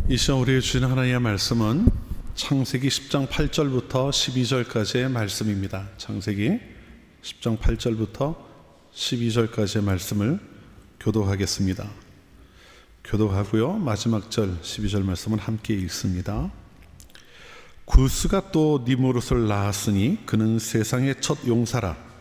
이 시간 우리에게 주시는 하나님의 말씀은 창세기 10장 8절부터 12절까지의 말씀입니다. 창세기 10장 8절부터 12절까지의 말씀을 교독하겠습니다. 교독하고요, 마지막 절 12절 말씀은 함께 읽습니다. 구스가 또 니무롯을 낳았으니 그는 세상의 첫 용사라.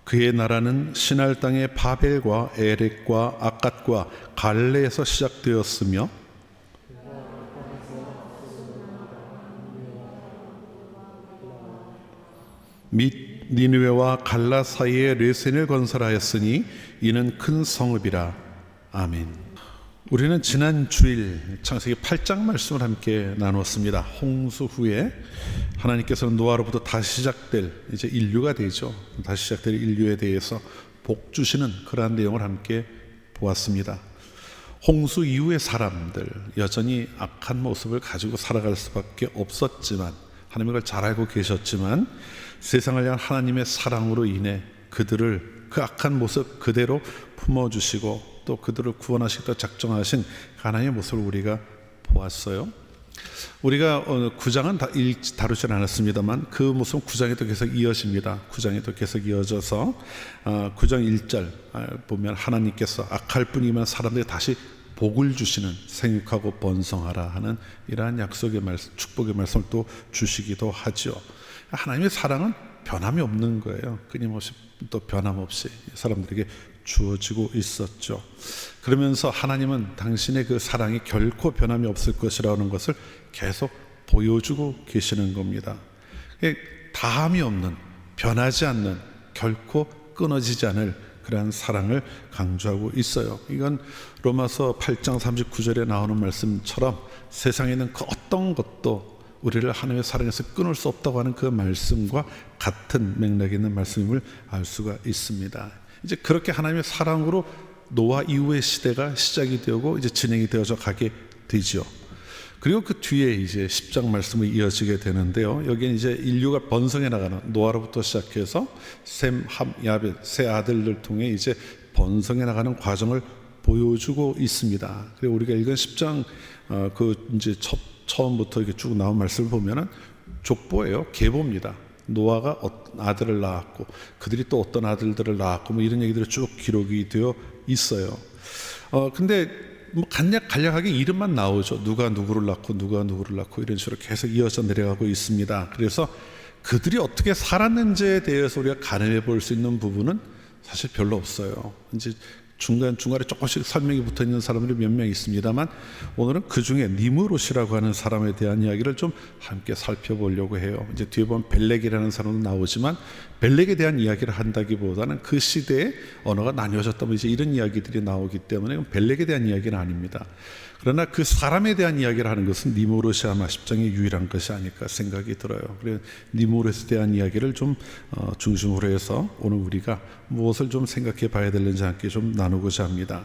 그의 나라는 시날 땅의 바벨과 에렉과 아갓과 갈레에서 시작되었으며 및 니느웨와 갈라 사이에 레센을 건설하였으니 이는 큰 성읍이라. 아멘. 우리는 지난 주일 창세기 8장 말씀을 함께 나누었습니다. 홍수 후에 하나님께서는 노아로부터 다시 시작될 이제 인류가 되죠. 다시 시작될 인류에 대해서 복 주시는 그러한 내용을 함께 보았습니다. 홍수 이후의 사람들 여전히 악한 모습을 가지고 살아갈 수밖에 없었지만, 하나님이 그걸 잘 알고 계셨지만 세상을 향한 하나님의 사랑으로 인해 그들을 그 악한 모습 그대로 품어주시고 또 그들을 구원하시겠다 작정하신 하나님의 모습을 우리가 보았어요. 우리가 9장은 다루지 않았습니다만 그 모습은 9장에도 계속 이어집니다. 9장에도 계속 이어져서 9장 1절 보면 하나님께서 악할 뿐이면 사람들이 다시 복을 주시는 생육하고 번성하라 하는 이러한 약속의 말씀, 축복의 말씀을 또 주시기도 하죠. 하나님의 사랑은 변함이 없는 거예요. 끊임없이 또 변함없이 사람들에게 주어지고 있었죠. 그러면서 하나님은 당신의 그 사랑이 결코 변함이 없을 것이라는 것을 계속 보여주고 계시는 겁니다. 다함이 없는, 변하지 않는, 결코 끊어지지 않을 그러한 사랑을 강조하고 있어요. 이건 로마서 8장 39절에 나오는 말씀처럼 세상에 있는 그 어떤 것도 우리를 하나님의 사랑에서 끊을 수 없다고 하는 그 말씀과 같은 맥락에 있는 말씀임을 알 수가 있습니다. 이제 그렇게 하나님의 사랑으로 노아 이후의 시대가 시작이 되고 이제 진행이 되어져 가게 되죠. 그리고 그 뒤에 이제 10장 말씀이 이어지게 되는데요. 여기는 이제 인류가 번성해 나가는, 노아로부터 시작해서 셈, 함, 야벳 세 아들들 통해 이제 번성해 나가는 과정을 보여주고 있습니다. 그리고 우리가 읽은 10장 그 이제 처음부터 이렇게 쭉 나온 말씀을 보면은 족보예요. 계보입니다. 노아가 아들을 낳았고 그들이 또 어떤 아들들을 낳았고 뭐 이런 얘기들이 쭉 기록이 되어 있어요. 근데 뭐 간략하게 이름만 나오죠. 누가 누구를 낳고 누가 누구를 낳고 이런 식으로 계속 이어져 내려가고 있습니다. 그래서 그들이 어떻게 살았는지에 대해서 우리가 가늠해 볼 수 있는 부분은 사실 별로 없어요. 이제 중간중간에 조금씩 설명이 붙어 있는 사람들이 몇 명 있습니다만 오늘은 그 중에 니므롯이라고 하는 사람에 대한 이야기를 좀 함께 살펴보려고 해요. 이제 뒤에 보면 벨렉이라는 사람도 나오지만 벨렉에 대한 이야기를 한다기보다는 그 시대에 언어가 나뉘어졌다 뭐 이제 이런 이야기들이 나오기 때문에 벨렉에 대한 이야기는 아닙니다. 그러나 그 사람에 대한 이야기를 하는 것은 니므롯이 아마 10장의 유일한 것이 아닐까 생각이 들어요. 그래서 니므롯에 대한 이야기를 좀 중심으로 해서 오늘 우리가 무엇을 좀 생각해 봐야 되는지 함께 좀 나누고자 합니다.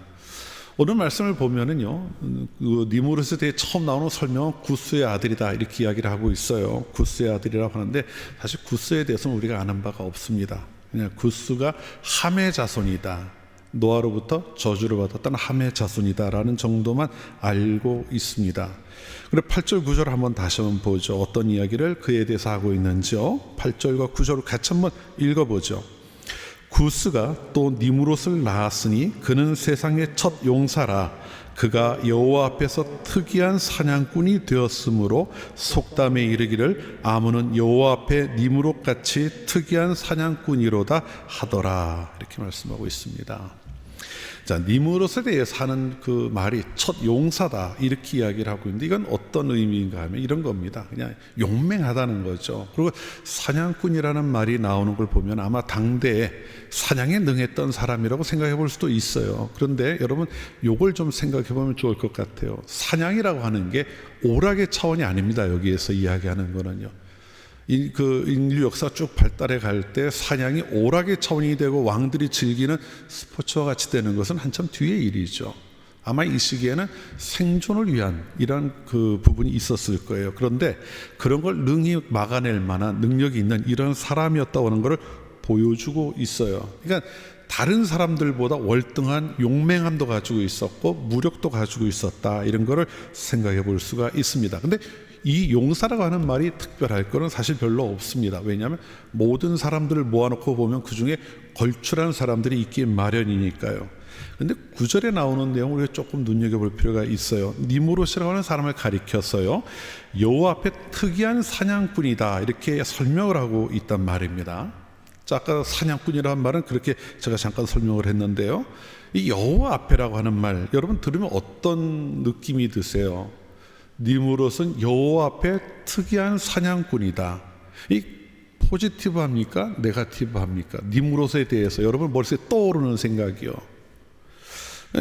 오늘 말씀을 보면은요, 그 니므롯에 대해 처음 나오는 설명은 구스의 아들이다 이렇게 이야기를 하고 있어요. 구스의 아들이라고 하는데 사실 구스에 대해서는 우리가 아는 바가 없습니다. 그냥 구스가 함의 자손이다, 노아로부터 저주를 받았던 함의 자손이다라는 정도만 알고 있습니다. 그리고 8절 9절을 한번 다시 한번 보죠. 어떤 이야기를 그에 대해서 하고 있는지요. 8절과 9절을 같이 한번 읽어보죠. 구스가 또 니므롯을 낳았으니 그는 세상의 첫 용사라. 그가 여호와 앞에서 특이한 사냥꾼이 되었으므로 속담에 이르기를 아문은 여호와 앞에 니므롯같이 특이한 사냥꾼이로다 하더라. 이렇게 말씀하고 있습니다. 자, 니므롯에 대해서 하는 그 말이 첫 용사다 이렇게 이야기를 하고 있는데 이건 어떤 의미인가 하면 이런 겁니다. 그냥 용맹하다는 거죠. 그리고 사냥꾼이라는 말이 나오는 걸 보면 아마 당대에 사냥에 능했던 사람이라고 생각해 볼 수도 있어요. 그런데 여러분 요걸 좀 생각해 보면 좋을 것 같아요. 사냥이라고 하는 게 오락의 차원이 아닙니다. 여기에서 이야기하는 거는요. 그 인류 역사 쭉 발달해 갈 때 사냥이 오락의 차원이 되고 왕들이 즐기는 스포츠와 같이 되는 것은 한참 뒤의 일이죠. 아마 이 시기에는 생존을 위한 이런 그 부분이 있었을 거예요. 그런데 그런 걸 능히 막아낼 만한 능력이 있는 이런 사람이었다고 하는 것을 보여주고 있어요. 그러니까 다른 사람들보다 월등한 용맹함도 가지고 있었고 무력도 가지고 있었다, 이런 거를 생각해 볼 수가 있습니다. 근데 이 용사라고 하는 말이 특별할 거는 사실 별로 없습니다. 왜냐하면 모든 사람들을 모아놓고 보면 그 중에 걸출한 사람들이 있기 마련이니까요. 근데 9절에 나오는 내용을 우리가 조금 눈여겨볼 필요가 있어요. 니무롯이라고 하는 사람을 가리켜서요, 여호와 앞에 특이한 사냥꾼이다, 이렇게 설명을 하고 있단 말입니다. 자, 아까 사냥꾼이라는 말은 그렇게 제가 잠깐 설명을 했는데요, 이 여호와 앞에라고 하는 말, 여러분 들으면 어떤 느낌이 드세요? 니무롯은 여호와 앞에 특이한 사냥꾼이다. 이 포지티브합니까? 네거티브합니까? 니무롯에 대해서 여러분 머릿속에 떠오르는 생각이요.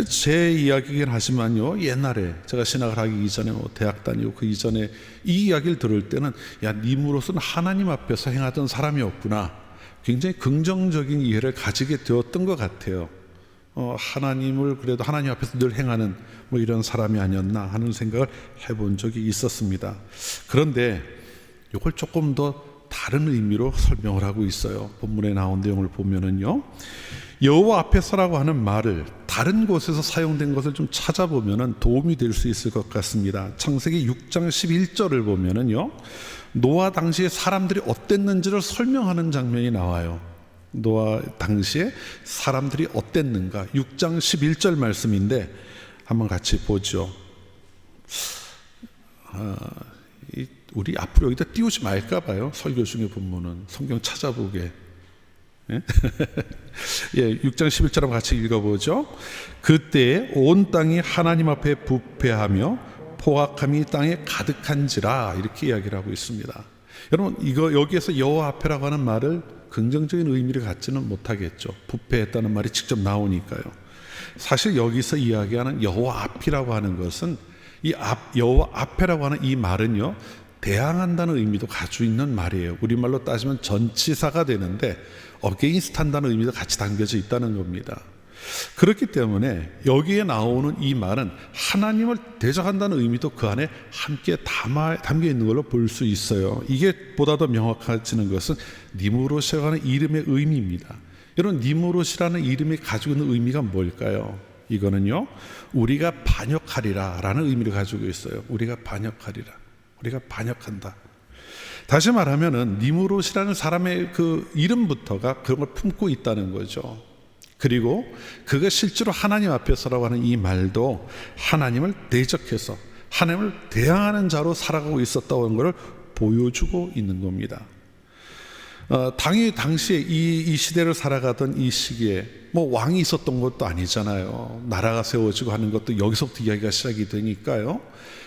제 이야기긴 하지만요, 옛날에 제가 신학을 하기 이전에 대학 다니고 그 이전에 이 이야기를 들을 때는, 야, 니무롯은 하나님 앞에서 행하던 사람이었구나, 굉장히 긍정적인 이해를 가지게 되었던 것 같아요. 하나님을 그래도 하나님 앞에서 늘 행하는 이런 사람이 아니었나 하는 생각을 해본 적이 있었습니다. 그런데 이걸 조금 더 다른 의미로 설명을 하고 있어요. 본문에 나온 내용을 보면은요, 여호와 앞에서라고 하는 말을 다른 곳에서 사용된 것을 좀 찾아보면은 도움이 될 수 있을 것 같습니다. 창세기 6장 11절을 보면은요, 노아 당시에 사람들이 어땠는지를 설명하는 장면이 나와요. 노아 당시에 사람들이 어땠는가, 6장 11절 말씀인데 한번 같이 보죠. 우리 앞으로 여기다 띄우지 말까 봐요. 설교 중에 본문은 성경 찾아보게. 예? 예, 6장 11절 한번 같이 읽어보죠. 그때 온 땅이 하나님 앞에 부패하며 포악함이 땅에 가득한지라, 이렇게 이야기를 하고 있습니다. 여러분, 이거 여기에서 여호와 앞에라고 하는 말을 긍정적인 의미를 갖지는 못하겠죠. 부패했다는 말이 직접 나오니까요. 사실 여기서 이야기하는 여호와 앞이라고 하는 것은, 이 여호와 앞에라고 하는 이 말은요, 대항한다는 의미도 가지고 있는 말이에요. 우리말로 따지면 전치사가 되는데 어게인스트 한다는 의미도 같이 담겨져 있다는 겁니다. 그렇기 때문에 여기에 나오는 이 말은 하나님을 대적한다는 의미도 그 안에 함께 담겨 있는 걸로 볼 수 있어요. 이게 보다 더 명확해지는 것은 니무롯이라고 하는 이름의 의미입니다. 여러분, 니무롯이라는 이름이 가지고 있는 의미가 뭘까요? 이거는요, 우리가 반역하리라 라는 의미를 가지고 있어요. 우리가 반역하리라, 우리가 반역한다. 다시 말하면은 니무롯이라는 사람의 그 이름부터가 그런 걸 품고 있다는 거죠. 그리고 그가 실제로 하나님 앞에서라고 하는 이 말도 하나님을 대적해서 하나님을 대항하는 자로 살아가고 있었다고 하는 것을 보여주고 있는 겁니다. 당시에 이 시대를 살아가던 이 시기에 왕이 있었던 것도 아니잖아요. 나라가 세워지고 하는 것도 여기서부터 이야기가 시작이 되니까요.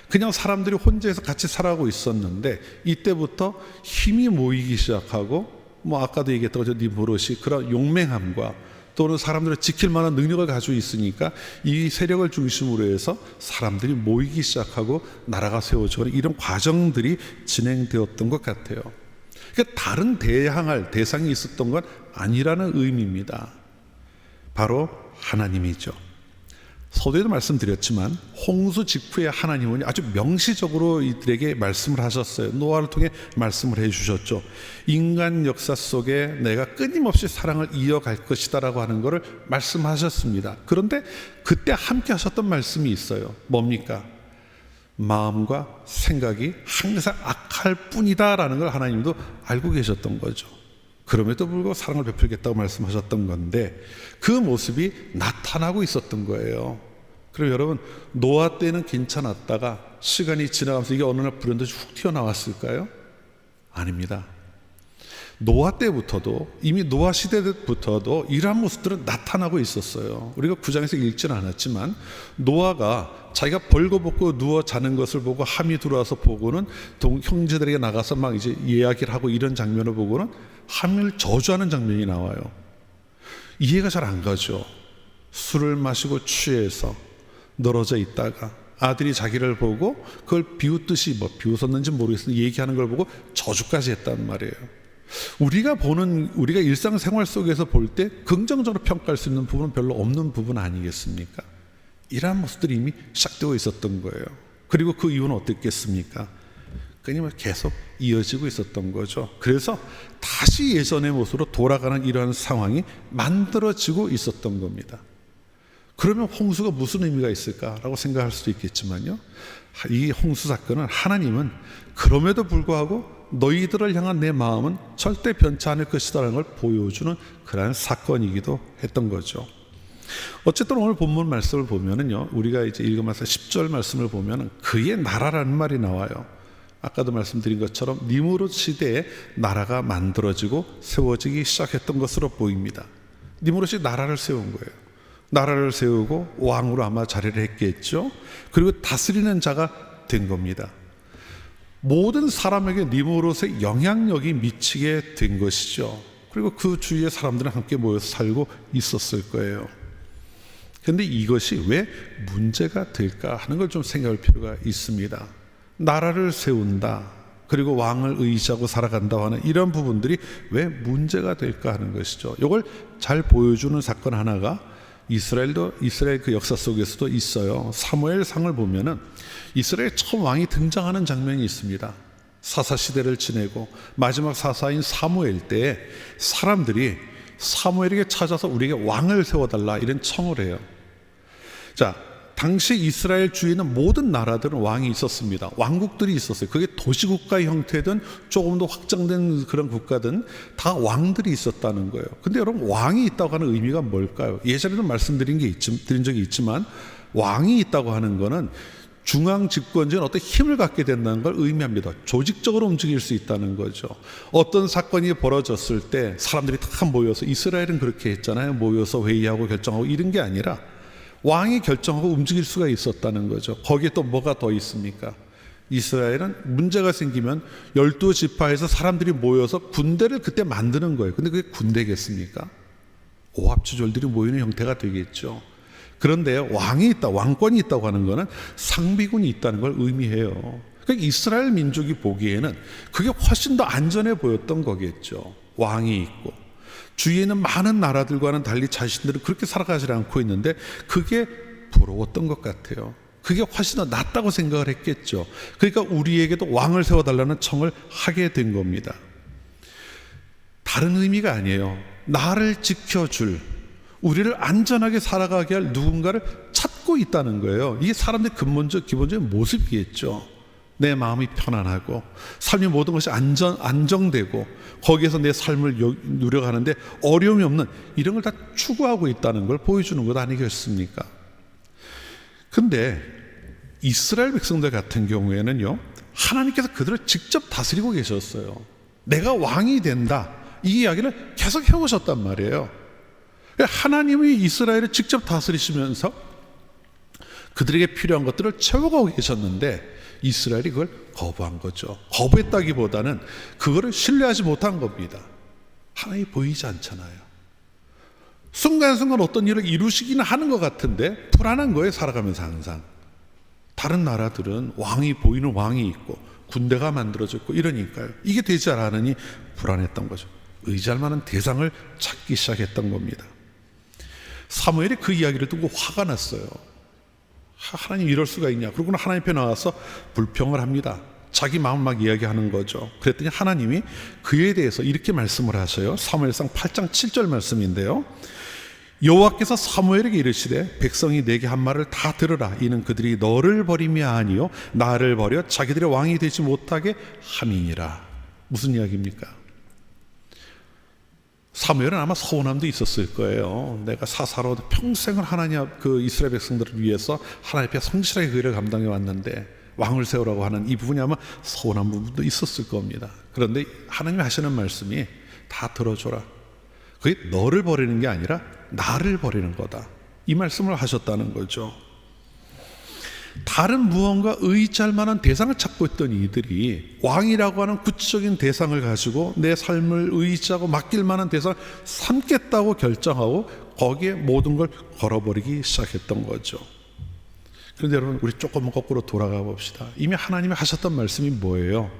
그냥 사람들이 혼자서 같이 살아가고 있었는데 이때부터 힘이 모이기 시작하고, 아까도 얘기했던 것처럼 니무롯이 그런 용맹함과 또는 사람들을 지킬 만한 능력을 가지고 있으니까 이 세력을 중심으로 해서 사람들이 모이기 시작하고 나라가 세워지고 이런 과정들이 진행되었던 것 같아요. 그러니까 다른 대항할 대상이 있었던 건 아니라는 의미입니다. 바로 하나님이죠. 서두에도 말씀드렸지만 홍수 직후에 하나님은 아주 명시적으로 이들에게 말씀을 하셨어요. 노아를 통해 말씀을 해주셨죠. 인간 역사 속에 내가 끊임없이 사랑을 이어갈 것이다 라고 하는 것을 말씀하셨습니다. 그런데 그때 함께 하셨던 말씀이 있어요. 뭡니까? 마음과 생각이 항상 악할 뿐이다 라는 걸 하나님도 알고 계셨던 거죠. 그럼에도 불구하고 사랑을 베풀겠다고 말씀하셨던 건데 그 모습이 나타나고 있었던 거예요. 그럼 여러분, 노아 때는 괜찮았다가 시간이 지나가면서 이게 어느 날 불현듯이 훅 튀어나왔을까요? 아닙니다. 노아 때부터도, 이미 노아 시대 때부터도 이러한 모습들은 나타나고 있었어요. 우리가 9장에서 읽지는 않았지만 노아가 자기가 벌거벗고 누워 자는 것을 보고 함이 들어와서 보고는 형제들에게 나가서 막 이제 이야기를 하고 이런 장면을 보고는 함을 저주하는 장면이 나와요. 이해가 잘 안 가죠. 술을 마시고 취해서 늘어져 있다가 아들이 자기를 보고 그걸 비웃듯이 비웃었는지 모르겠는데 얘기하는 걸 보고 저주까지 했단 말이에요. 우리가 일상생활 속에서 볼 때 긍정적으로 평가할 수 있는 부분은 별로 없는 부분 아니겠습니까? 이러한 모습들이 이미 시작되고 있었던 거예요. 그리고 그 이유는 어땠겠습니까? 끊임없이 계속 이어지고 있었던 거죠. 그래서 다시 예전의 모습으로 돌아가는 이러한 상황이 만들어지고 있었던 겁니다. 그러면 홍수가 무슨 의미가 있을까라고 생각할 수도 있겠지만요, 이 홍수 사건은 하나님은 그럼에도 불구하고 너희들을 향한 내 마음은 절대 변치 않을 것이다라는 걸 보여주는 그러한 사건이기도 했던 거죠. 어쨌든 오늘 본문 말씀을 보면은요, 우리가 이제 읽으면서 10절 말씀을 보면은 그의 나라라는 말이 나와요. 아까도 말씀드린 것처럼 니무롯 시대에 나라가 만들어지고 세워지기 시작했던 것으로 보입니다. 니무롯이 나라를 세운 거예요. 나라를 세우고 왕으로 아마 자리를 했겠죠. 그리고 다스리는 자가 된 겁니다. 모든 사람에게 니무롯의 영향력이 미치게 된 것이죠. 그리고 그 주위의 사람들은 함께 모여서 살고 있었을 거예요. 그런데 이것이 왜 문제가 될까 하는 걸 좀 생각할 필요가 있습니다. 나라를 세운다, 그리고 왕을 의지하고 살아간다 하는 이런 부분들이 왜 문제가 될까 하는 것이죠. 이걸 잘 보여주는 사건 하나가 이스라엘 그 역사 속에서도 있어요. 사무엘상을 보면은 이스라엘 처음 왕이 등장하는 장면이 있습니다. 사사 시대를 지내고 마지막 사사인 사무엘 때에 사람들이 사무엘에게 찾아서 우리에게 왕을 세워달라 이런 청을 해요. 자, 당시 이스라엘 주위에 있는 모든 나라들은 왕이 있었습니다. 왕국들이 있었어요. 그게 도시국가의 형태든 조금 더 확장된 그런 국가든 다 왕들이 있었다는 거예요. 근데 여러분, 왕이 있다고 하는 의미가 뭘까요? 예전에도 말씀드린 적이 있지만 왕이 있다고 하는 거는 중앙 집권지는 어떤 힘을 갖게 된다는 걸 의미합니다. 조직적으로 움직일 수 있다는 거죠. 어떤 사건이 벌어졌을 때 사람들이 다 모여서, 이스라엘은 그렇게 했잖아요. 모여서 회의하고 결정하고 이런 게 아니라 왕이 결정하고 움직일 수가 있었다는 거죠. 거기에 또 뭐가 더 있습니까? 이스라엘은 문제가 생기면 12지파에서 사람들이 모여서 군대를 그때 만드는 거예요. 근데 그게 군대겠습니까? 오합지졸들이 모이는 형태가 되겠죠. 그런데 왕이 있다, 왕권이 있다고 하는 것은 상비군이 있다는 걸 의미해요. 그러니까 이스라엘 민족이 보기에는 그게 훨씬 더 안전해 보였던 거겠죠. 왕이 있고 주위에 있는 많은 나라들과는 달리 자신들은 그렇게 살아가지 않고 있는데 그게 부러웠던 것 같아요. 그게 훨씬 더 낫다고 생각을 했겠죠. 그러니까 우리에게도 왕을 세워달라는 청을 하게 된 겁니다. 다른 의미가 아니에요. 나를 지켜줄, 우리를 안전하게 살아가게 할 누군가를 찾고 있다는 거예요. 이게 사람들의 기본적인 모습이겠죠. 내 마음이 편안하고 삶의 모든 것이 안정되고 거기에서 내 삶을 누려가는데 어려움이 없는 이런 걸 다 추구하고 있다는 걸 보여주는 것 아니겠습니까? 근데 이스라엘 백성들 같은 경우에는요, 하나님께서 그들을 직접 다스리고 계셨어요. 내가 왕이 된다, 이 이야기를 계속 해오셨단 말이에요. 하나님이 이스라엘을 직접 다스리시면서 그들에게 필요한 것들을 채워가고 계셨는데 이스라엘이 그걸 거부한 거죠. 거부했다기보다는 그거를 신뢰하지 못한 겁니다. 하나님이 보이지 않잖아요. 순간순간 어떤 일을 이루시기는 하는 것 같은데 불안한 거예요. 살아가면서 항상. 다른 나라들은 왕이 보이는 왕이 있고 군대가 만들어졌고 이러니까요. 이게 되지 않으니 불안했던 거죠. 의지할 만한 대상을 찾기 시작했던 겁니다. 사무엘이 그 이야기를 듣고 화가 났어요. 하나님 이럴 수가 있냐. 그러고는 하나님 앞에 나와서 불평을 합니다. 자기 마음을 막 이야기하는 거죠. 그랬더니 하나님이 그에 대해서 이렇게 말씀을 하셔요. 사무엘상 8장 7절 말씀인데요. 여호와께서 사무엘에게 이르시되 백성이 내게 한 말을 다 들으라. 이는 그들이 너를 버림이 아니요 나를 버려 자기들의 왕이 되지 못하게 함이니라. 무슨 이야기입니까? 사무엘은 아마 서운함도 있었을 거예요. 내가 사사로 평생을 하나님 그 이스라엘 백성들을 위해서 하나님 앞에 성실하게 그 일을 감당해 왔는데 왕을 세우라고 하는 이 부분이 아마 서운한 부분도 있었을 겁니다. 그런데 하나님이 하시는 말씀이 다 들어줘라. 그게 너를 버리는 게 아니라 나를 버리는 거다. 이 말씀을 하셨다는 거죠. 다른 무언가 의지할 만한 대상을 찾고 있던 이들이 왕이라고 하는 구체적인 대상을 가지고 내 삶을 의지하고 맡길 만한 대상을 삼겠다고 결정하고 거기에 모든 걸 걸어버리기 시작했던 거죠. 그런데 여러분, 우리 조금 거꾸로 돌아가 봅시다. 이미 하나님이 하셨던 말씀이 뭐예요?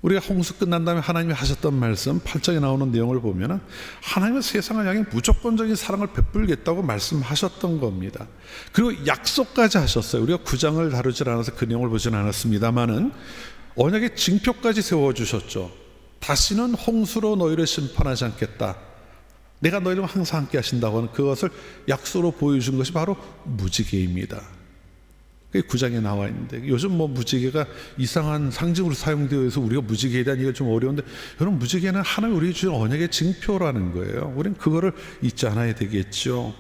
우리가 홍수 끝난 다음에 하나님이 하셨던 말씀 8장에 나오는 내용을 보면 하나님은 세상을 향해 무조건적인 사랑을 베풀겠다고 말씀하셨던 겁니다. 그리고 약속까지 하셨어요. 우리가 9장을 다루지 않아서 그 내용을 보지는 않았습니다만은 언약의 징표까지 세워주셨죠. 다시는 홍수로 너희를 심판하지 않겠다. 내가 너희를 항상 함께 하신다고 하는 그것을 약속으로 보여준 것이 바로 무지개입니다. 그게 9장에 나와 있는데, 요즘 뭐 무지개가 이상한 상징으로 사용되어 있어서 우리가 무지개에 대한 얘기가 좀 어려운데, 여러분 무지개는 하나님 우리 주신 언약의 징표라는 거예요. 우리는 그거를 잊지 않아야 되겠죠.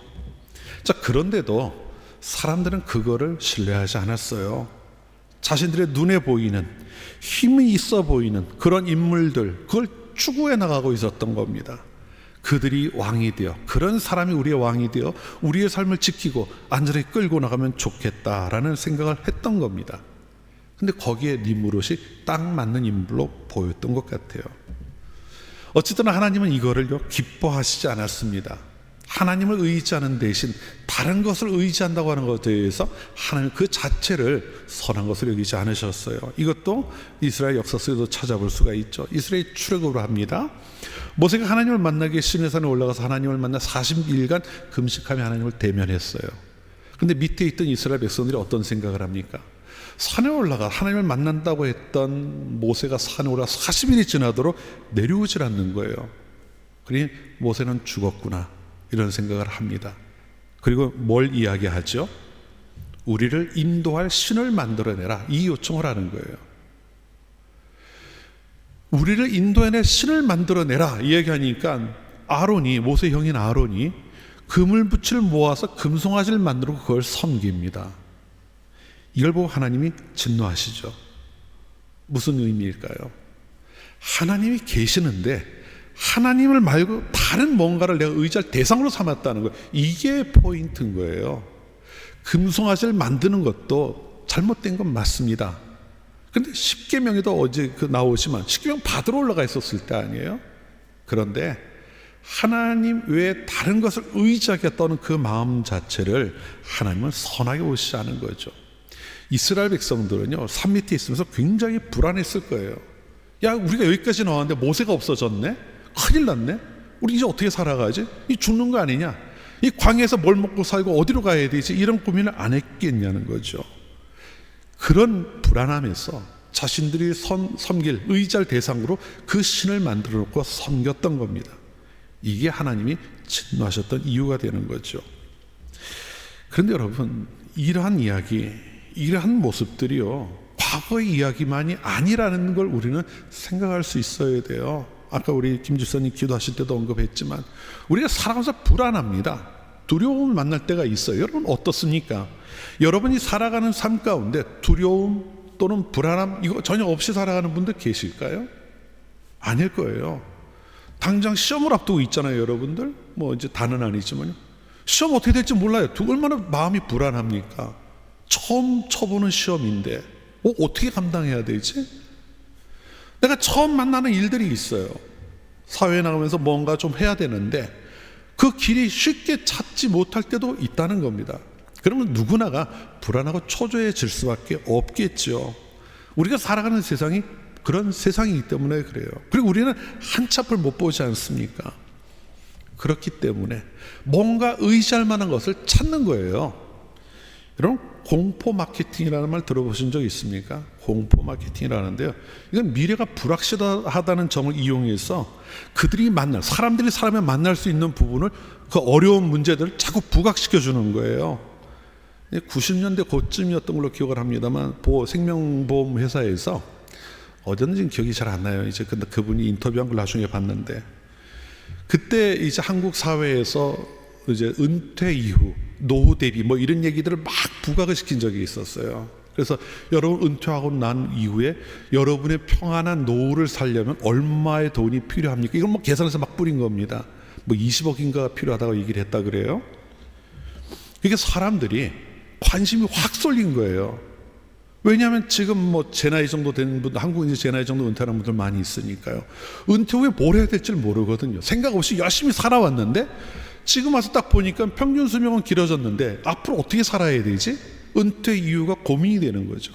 자, 그런데도 사람들은 그거를 신뢰하지 않았어요. 자신들의 눈에 보이는 힘이 있어 보이는 그런 인물들, 그걸 추구해 나가고 있었던 겁니다. 그들이 왕이 되어, 그런 사람이 우리의 왕이 되어 우리의 삶을 지키고 안전히 끌고 나가면 좋겠다라는 생각을 했던 겁니다. 근데 거기에 니므롯이 딱 맞는 인물로 보였던 것 같아요. 어쨌든 하나님은 이거를요 기뻐하시지 않았습니다. 하나님을 의지하는 대신 다른 것을 의지한다고 하는 것에 대해서 하나님 그 자체를 선한 것을 여기지 않으셨어요. 이것도 이스라엘 역사 속에도 찾아볼 수가 있죠. 이스라엘 출애굽을 합니다. 모세가 하나님을 만나기 시내산에 올라가서 하나님을 만나 40일간 금식하며 하나님을 대면했어요. 그런데 밑에 있던 이스라엘 백성들이 어떤 생각을 합니까? 산에 올라가 하나님을 만난다고 했던 모세가 산에 올라가 40일이 지나도록 내려오질 않는 거예요. 그러니 모세는 죽었구나 이런 생각을 합니다. 그리고 뭘 이야기하죠? 우리를 인도할 신을 만들어내라, 이 요청을 하는 거예요. 우리를 인도해낼 신을 만들어내라 이야기하니까 아론이, 모세 형인 아론이 그물붙이를 모아서 금송아지를 만들고 그걸 섬깁니다. 이걸 보고 하나님이 진노하시죠. 무슨 의미일까요? 하나님이 계시는데 하나님을 말고 다른 뭔가를 내가 의지할 대상으로 삼았다는 거예요. 이게 포인트인 거예요. 금송아지를 만드는 것도 잘못된 건 맞습니다. 그런데 십계명에도 어제 나오지만 십계명 받으러 올라가 있었을 때 아니에요? 그런데 하나님 외에 다른 것을 의지하겠다는 그 마음 자체를 하나님은 선하게 보시지 않은 거죠. 이스라엘 백성들은요 산 밑에 있으면서 굉장히 불안했을 거예요. 야, 우리가 여기까지 나왔는데 모세가 없어졌네? 큰일 났네? 우리 이제 어떻게 살아가지? 이 죽는 거 아니냐? 이 광야에서 뭘 먹고 살고 어디로 가야 되지? 이런 고민을 안 했겠냐는 거죠. 그런 불안함에서 자신들이 섬길 의지할 대상으로 그 신을 만들어 놓고 섬겼던 겁니다. 이게 하나님이 진노하셨던 이유가 되는 거죠. 그런데 여러분, 이러한 이야기, 이러한 모습들이요 과거의 이야기만이 아니라는 걸 우리는 생각할 수 있어야 돼요. 아까 우리 김 집사님 기도하실 때도 언급했지만 우리가 살아가면서 불안합니다. 두려움을 만날 때가 있어요. 여러분 어떻습니까? 여러분이 살아가는 삶 가운데 두려움 또는 불안함 이거 전혀 없이 살아가는 분들 계실까요? 아닐 거예요. 당장 시험을 앞두고 있잖아요, 여러분들. 뭐 이제 다는 아니지만요. 시험 어떻게 될지 몰라요. 얼마나 마음이 불안합니까? 처음 쳐보는 시험인데 어떻게 감당해야 되지? 내가 처음 만나는 일들이 있어요. 사회에 나가면서 뭔가 좀 해야 되는데 그 길이 쉽게 찾지 못할 때도 있다는 겁니다. 그러면 누구나가 불안하고 초조해질 수밖에 없겠죠. 우리가 살아가는 세상이 그런 세상이기 때문에 그래요. 그리고 우리는 한치 앞을 못 보지 않습니까? 그렇기 때문에 뭔가 의지할 만한 것을 찾는 거예요. 여러분 공포 마케팅이라는 말 들어보신 적 있습니까? 공포 마케팅이라는데요, 이건 미래가 불확실하다는 점을 이용해서 그들이 사람들이 사람을 만날 수 있는 부분을, 그 어려운 문제들을 자꾸 부각시켜 주는 거예요. 90년대 그쯤이었던 걸로 기억을 합니다만 생명보험 회사에서 어딘지 기억이 잘 안 나요. 이제 근데 그분이 인터뷰한 걸 나중에 봤는데, 그때 이제 한국 사회에서 이제 은퇴 이후 노후 대비 뭐 이런 얘기들을 막 부각을 시킨 적이 있었어요. 그래서 여러분 은퇴하고 난 이후에 여러분의 평안한 노후를 살려면 얼마의 돈이 필요합니까? 이걸 뭐 계산해서 막 뿌린 겁니다. 뭐 20억인가 필요하다고 얘기를 했다 그래요. 이게 사람들이 관심이 확 쏠린 거예요. 왜냐하면 지금 뭐 제 나이 정도 되는 분들, 한국에 제 나이 정도 은퇴하는 분들 많이 있으니까요. 은퇴 후에 뭘 해야 될지 모르거든요. 생각 없이 열심히 살아왔는데 지금 와서 딱 보니까 평균 수명은 길어졌는데 앞으로 어떻게 살아야 되지? 은퇴 이유가 고민이 되는 거죠.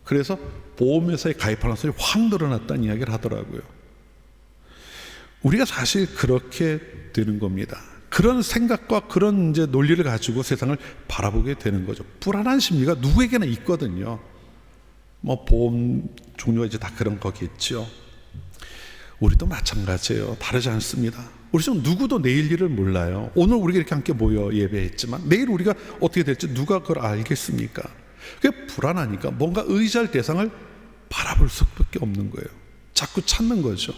그래서 보험회사에 가입하는 사람이 확 늘어났다는 이야기를 하더라고요. 우리가 사실 그렇게 되는 겁니다. 그런 생각과 그런 이제 논리를 가지고 세상을 바라보게 되는 거죠. 불안한 심리가 누구에게나 있거든요. 뭐 보험 종류가 이제 다 그런 거겠죠. 우리도 마찬가지예요. 다르지 않습니다. 우리 중 누구도 내일 일을 몰라요. 오늘 우리가 이렇게 함께 모여 예배했지만 내일 우리가 어떻게 될지 누가 그걸 알겠습니까? 그게 불안하니까 뭔가 의지할 대상을 바라볼 수밖에 없는 거예요. 자꾸 찾는 거죠.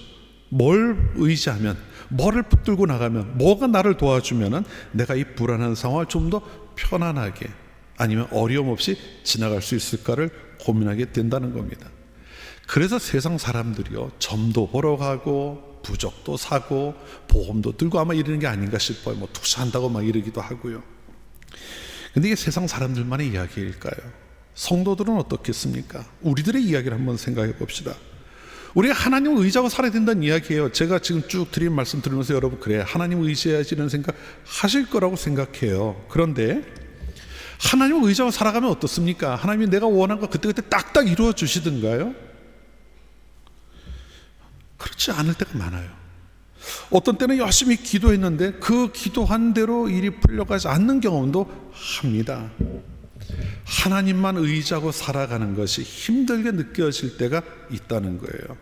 뭘 의지하면, 뭐를 붙들고 나가면, 뭐가 나를 도와주면은 내가 이 불안한 상황을 좀 더 편안하게 아니면 어려움 없이 지나갈 수 있을까를 고민하게 된다는 겁니다. 그래서 세상 사람들이요, 점도 보러 가고 부적도 사고 보험도 들고 아마 이러는 게 아닌가 싶어요. 뭐 투자한다고 막 이러기도 하고요. 근데 이게 세상 사람들만의 이야기일까요? 성도들은 어떻겠습니까? 우리들의 이야기를 한번 생각해 봅시다. 우리가 하나님을 의지하고 살아야 된다는 이야기예요. 제가 지금 쭉 드린 말씀 들으면서 여러분, 그래, 하나님을 의지해야지 이런 생각 하실 거라고 생각해요. 그런데 하나님을 의지하고 살아가면 어떻습니까? 하나님이 내가 원한 거 그때그때 딱딱 이루어 주시던가요? 그렇지 않을 때가 많아요. 어떤 때는 열심히 기도했는데 그 기도한 대로 일이 풀려가지 않는 경험도 합니다. 하나님만 의지하고 살아가는 것이 힘들게 느껴질 때가 있다는 거예요.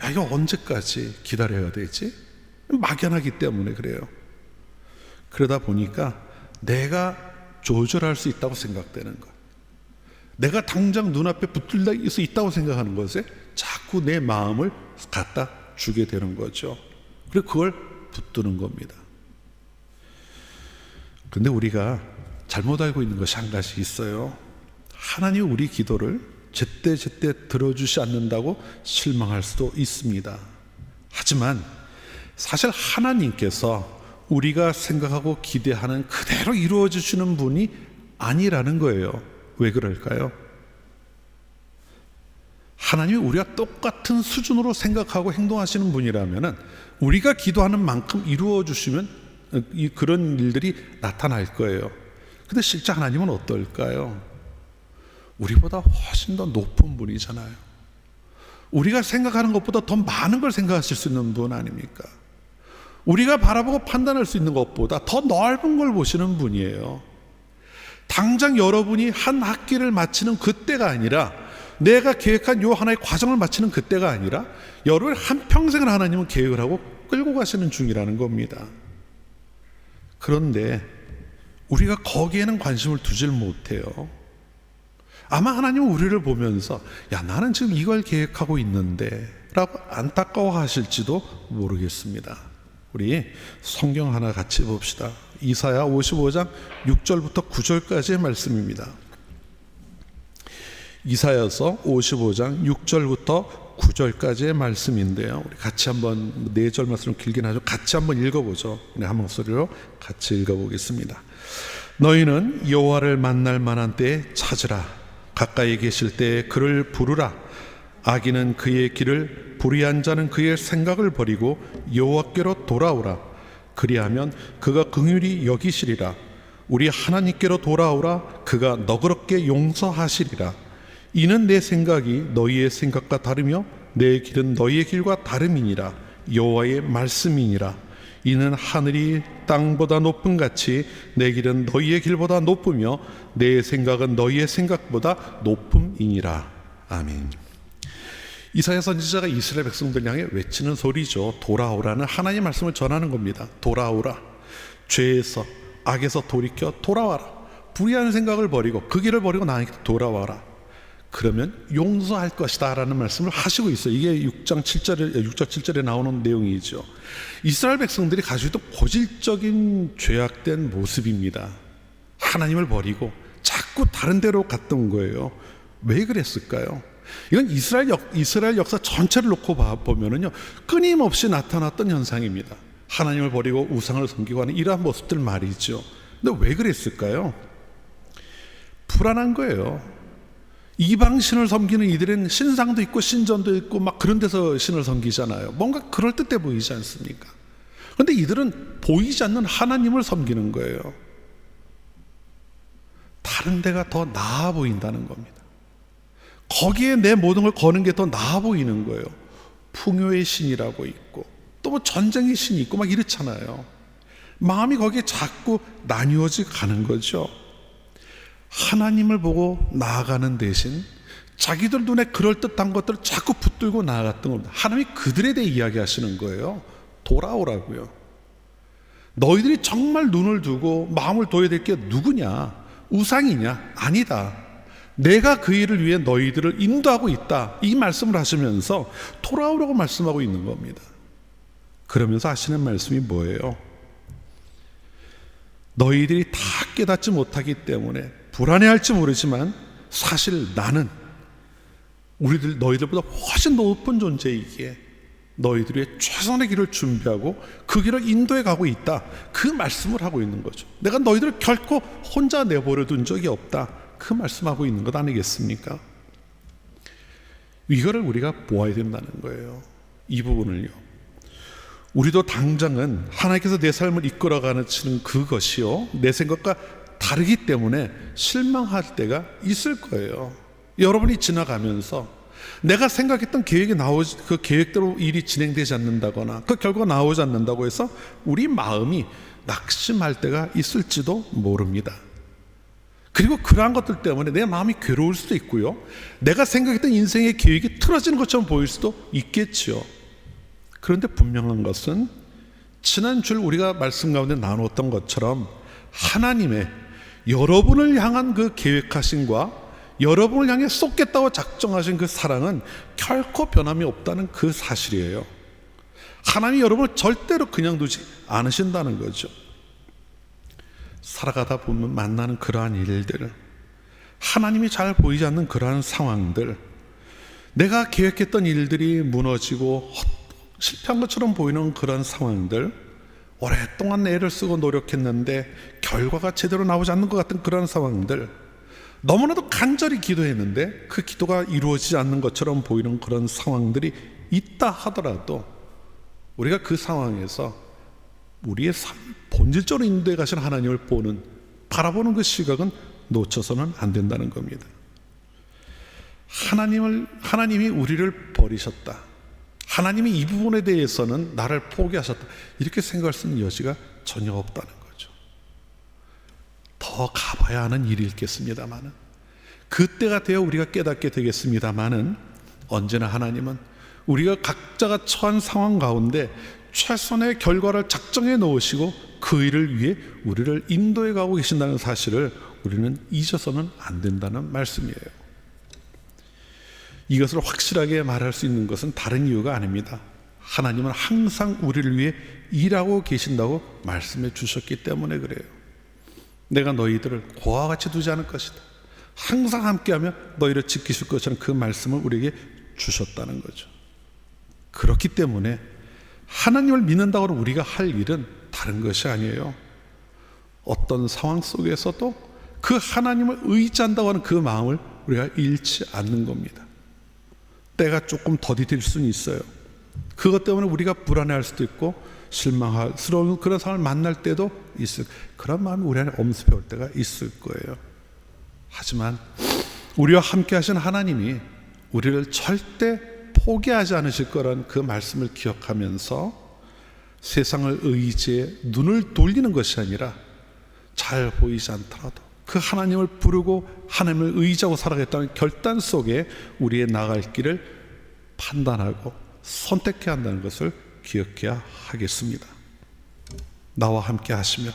야, 이거 언제까지 기다려야 되지? 막연하기 때문에 그래요. 그러다 보니까 내가 조절할 수 있다고 생각되는 것, 내가 당장 눈앞에 붙들 수 있다고 생각하는 것에 자꾸 내 마음을 갖다 주게 되는 거죠. 그리고 그걸 붙드는 겁니다. 그런데 우리가 잘못 알고 있는 것이 한 가지 있어요. 하나님이 우리 기도를 제때제때 들어주지 않는다고 실망할 수도 있습니다. 하지만 사실 하나님께서 우리가 생각하고 기대하는 그대로 이루어 주시는 분이 아니라는 거예요. 왜 그럴까요? 하나님이 우리가 똑같은 수준으로 생각하고 행동하시는 분이라면 우리가 기도하는 만큼 이루어 주시면 그런 일들이 나타날 거예요. 근데 실제 하나님은 어떨까요? 우리보다 훨씬 더 높은 분이잖아요. 우리가 생각하는 것보다 더 많은 걸 생각하실 수 있는 분 아닙니까? 우리가 바라보고 판단할 수 있는 것보다 더 넓은 걸 보시는 분이에요. 당장 여러분이 한 학기를 마치는 그때가 아니라, 내가 계획한 요 하나의 과정을 마치는 그때가 아니라 여러분 한평생을 하나님은 계획을 하고 끌고 가시는 중이라는 겁니다. 그런데 우리가 거기에는 관심을 두질 못해요. 아마 하나님은 우리를 보면서 야, 나는 지금 이걸 계획하고 있는데 라고 안타까워하실지도 모르겠습니다. 우리 성경 하나 같이 봅시다. 이사야 55장 6절부터 9절까지의 말씀입니다. 이사야서 55장 6절부터 9절까지의 말씀인데요, 우리 같이 한번 4절 말씀을 길긴 하죠. 같이 한번 읽어보죠. 한 목소리로 같이 읽어보겠습니다. 너희는 여호와를 만날 만한 때에 찾으라. 가까이 계실 때에 그를 부르라. 악인은 그의 길을, 불의한 자는 그의 생각을 버리고 여호와께로 돌아오라. 그리하면 그가 긍휼히 여기시리라. 우리 하나님께로 돌아오라. 그가 너그럽게 용서하시리라. 이는 내 생각이 너희의 생각과 다르며 내 길은 너희의 길과 다름이니라. 여호와의 말씀이니라. 이는 하늘이 땅보다 높음 같이 내 길은 너희의 길보다 높으며 내 생각은 너희의 생각보다 높음이니라. 아멘. 이사야 선지자가 이스라엘 백성들 향해 외치는 소리죠. 돌아오라는 하나님의 말씀을 전하는 겁니다. 돌아오라. 죄에서, 악에서 돌이켜 돌아와라. 불의한 생각을 버리고 그 길을 버리고 나에게 돌아와라. 그러면 용서할 것이다 라는 말씀을 하시고 있어요. 이게 6장 7절에 나오는 내용이죠. 이스라엘 백성들이 가지고 있던 고질적인 죄악된 모습입니다. 하나님을 버리고 자꾸 다른 데로 갔던 거예요. 왜 그랬을까요? 이건 이스라엘 역사 전체를 놓고 보면은요, 끊임없이 나타났던 현상입니다. 하나님을 버리고 우상을 섬기고 하는 이러한 모습들 말이죠. 근데 왜 그랬을까요? 불안한 거예요. 이방신을 섬기는 이들은 신상도 있고 신전도 있고 막 그런 데서 신을 섬기잖아요. 뭔가 그럴듯해 보이지 않습니까? 그런데 이들은 보이지 않는 하나님을 섬기는 거예요. 다른 데가 더 나아 보인다는 겁니다. 거기에 내 모든 걸 거는 게 더 나아 보이는 거예요. 풍요의 신이라고 있고 또 뭐 전쟁의 신이 있고 막 이렇잖아요. 마음이 거기에 자꾸 나뉘어져 가는 거죠. 하나님을 보고 나아가는 대신 자기들 눈에 그럴듯한 것들을 자꾸 붙들고 나아갔던 겁니다. 하나님이 그들에 대해 이야기하시는 거예요. 돌아오라고요. 너희들이 정말 눈을 두고 마음을 둬야 될 게 누구냐? 우상이냐? 아니다. 내가 그 일을 위해 너희들을 인도하고 있다. 이 말씀을 하시면서 돌아오라고 말씀하고 있는 겁니다. 그러면서 하시는 말씀이 뭐예요? 너희들이 다 깨닫지 못하기 때문에 불안해할지 모르지만 사실 나는 너희들보다 훨씬 높은 존재이기에 너희들의 최선의 길을 준비하고 그 길을 인도해 가고 있다. 그 말씀을 하고 있는 거죠. 내가 너희들을 결코 혼자 내버려 둔 적이 없다. 그 말씀하고 있는 것 아니겠습니까? 이거를 우리가 보아야 된다는 거예요. 이 부분을요. 우리도 당장은 하나님께서 내 삶을 이끌어가는 그것이요, 내 생각과 다르기 때문에 실망할 때가 있을 거예요. 여러분이 지나가면서 내가 생각했던 그 계획대로 일이 진행되지 않는다거나 그 결과가 나오지 않는다고 해서 우리 마음이 낙심할 때가 있을지도 모릅니다. 그리고 그러한 것들 때문에 내 마음이 괴로울 수도 있고요, 내가 생각했던 인생의 계획이 틀어지는 것처럼 보일 수도 있겠지요. 그런데 분명한 것은 지난 주 우리가 말씀 가운데 나누었던 것처럼 하나님의 여러분을 향한 그 계획하심과 여러분을 향해 쏟겠다고 작정하신 그 사랑은 결코 변함이 없다는 그 사실이에요. 하나님이 여러분을 절대로 그냥 두지 않으신다는 거죠. 살아가다 보면 만나는 그러한 일들, 하나님이 잘 보이지 않는 그러한 상황들, 내가 계획했던 일들이 무너지고 실패한 것처럼 보이는 그런 상황들, 오랫동안 애를 쓰고 노력했는데 결과가 제대로 나오지 않는 것 같은 그런 상황들, 너무나도 간절히 기도했는데 그 기도가 이루어지지 않는 것처럼 보이는 그런 상황들이 있다 하더라도 우리가 그 상황에서 우리의 삶 본질적으로 인도해 가신 하나님을 바라보는 그 시각은 놓쳐서는 안 된다는 겁니다. 하나님이 우리를 버리셨다, 하나님이 이 부분에 대해서는 나를 포기하셨다, 이렇게 생각할 수 있는 여지가 전혀 없다는 거죠. 더 가봐야 하는 일이 있겠습니다만은, 그때가 되어 우리가 깨닫게 되겠습니다만은, 언제나 하나님은 우리가 각자가 처한 상황 가운데 최선의 결과를 작정해 놓으시고 그 일을 위해 우리를 인도해 가고 계신다는 사실을 우리는 잊어서는 안 된다는 말씀이에요. 이것을 확실하게 말할 수 있는 것은 다른 이유가 아닙니다. 하나님은 항상 우리를 위해 일하고 계신다고 말씀해 주셨기 때문에 그래요. 내가 너희들을 고와 같이 두지 않을 것이다, 항상 함께하며 너희를 지키실 것이라는 그 말씀을 우리에게 주셨다는 거죠. 그렇기 때문에 하나님을 믿는다고 우리가 할 일은 다른 것이 아니에요. 어떤 상황 속에서도 그 하나님을 의지한다고 하는 그 마음을 우리가 잃지 않는 겁니다. 때가 조금 더디될 수는 있어요. 그것 때문에 우리가 불안해할 수도 있고 실망스러운 그런 상황을 만날 때도 있을, 그런 마음이 우리 안에 엄습해 올 때가 있을 거예요. 하지만 우리와 함께 하신 하나님이 우리를 절대 포기하지 않으실 거라는 그 말씀을 기억하면서 세상을 의지해 눈을 돌리는 것이 아니라 잘 보이지 않더라도 그 하나님을 부르고 하나님을 의지하고 살아가겠다는 결단 속에 우리의 나갈 길을 판단하고 선택해야 한다는 것을 기억해야 하겠습니다. 나와 함께 하시며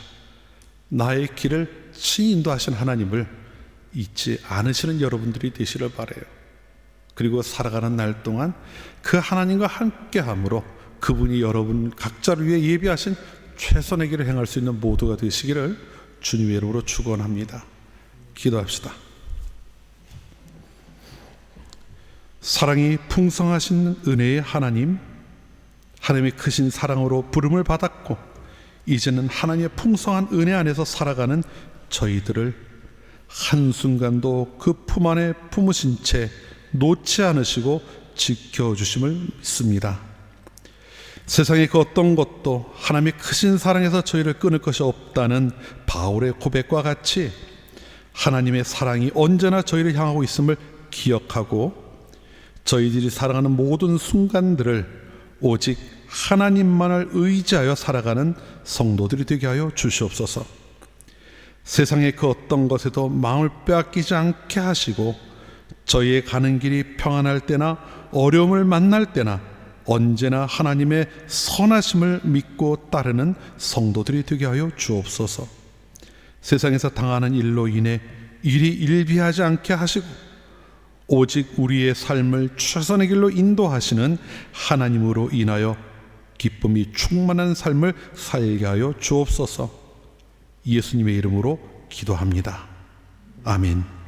나의 길을 친히 인도하신 하나님을 잊지 않으시는 여러분들이 되시를 바라요. 그리고 살아가는 날 동안 그 하나님과 함께함으로 그분이 여러분 각자를 위해 예비하신 최선의 길을 행할 수 있는 모두가 되시기를 주님의 이름으로 축원합니다. 기도합시다. 사랑이 풍성하신 은혜의 하나님, 하나님의 크신 사랑으로 부름을 받았고 이제는 하나님의 풍성한 은혜 안에서 살아가는 저희들을 한순간도 그 품 안에 품으신 채 놓지 않으시고 지켜주심을 믿습니다. 세상의 그 어떤 것도 하나님의 크신 사랑에서 저희를 끊을 것이 없다는 바울의 고백과 같이 하나님의 사랑이 언제나 저희를 향하고 있음을 기억하고 저희들이 살아가는 모든 순간들을 오직 하나님만을 의지하여 살아가는 성도들이 되게 하여 주시옵소서. 세상의 그 어떤 것에도 마음을 빼앗기지 않게 하시고 저희의 가는 길이 평안할 때나 어려움을 만날 때나 언제나 하나님의 선하심을 믿고 따르는 성도들이 되게 하여 주옵소서. 세상에서 당하는 일로 인해 일이 일비하지 않게 하시고 오직 우리의 삶을 최선의 길로 인도하시는 하나님으로 인하여 기쁨이 충만한 삶을 살게 하여 주옵소서. 예수님의 이름으로 기도합니다. 아멘.